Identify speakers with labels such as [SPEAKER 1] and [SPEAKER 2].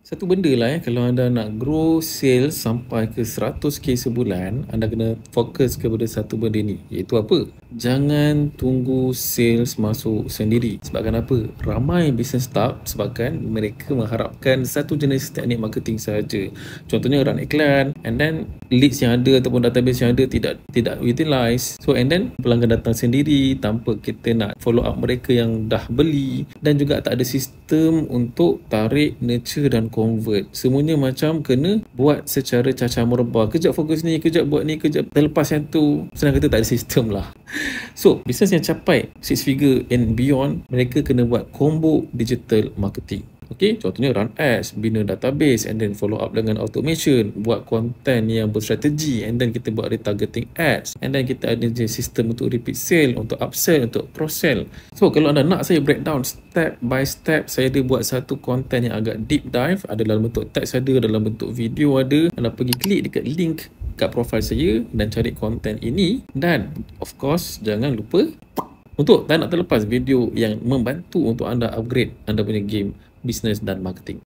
[SPEAKER 1] Satu benda lah kalau anda nak grow sales sampai ke 100k sebulan, anda kena fokus kepada satu benda ni, iaitu apa? Jangan tunggu sales masuk sendiri. Sebabkan apa? Ramai business start sebabkan mereka mengharapkan satu jenis teknik marketing sahaja. Contohnya run iklan, and then leads yang ada ataupun database yang ada tidak utilize. So and then pelanggan datang sendiri tanpa kita nak follow up mereka yang dah beli, dan juga tak ada sistem untuk tarik, nurture dan convert. Semuanya macam kena buat secara cacah merebah. Kejap fokus ni, kejap buat ni, kejap terlepas yang tu. Senang kata tak ada sistem lah. So, bisnes yang capai 6 figure and beyond, mereka kena buat combo digital marketing. Okay, contohnya run ads, bina database, and then follow up dengan automation, buat konten yang berstrategi, and then kita buat retargeting ads, and then kita ada sistem untuk repeat sale, untuk upsell, untuk cross sell. So kalau anda nak saya breakdown step by step, saya ada buat satu konten yang agak deep dive, ada dalam bentuk teks, ada dalam bentuk video, ada. Anda pergi klik dekat link kat profile saya dan cari konten ini, dan of course jangan lupa untuk tak nak terlepas video yang membantu untuk anda upgrade anda punya game, bisnes dan marketing.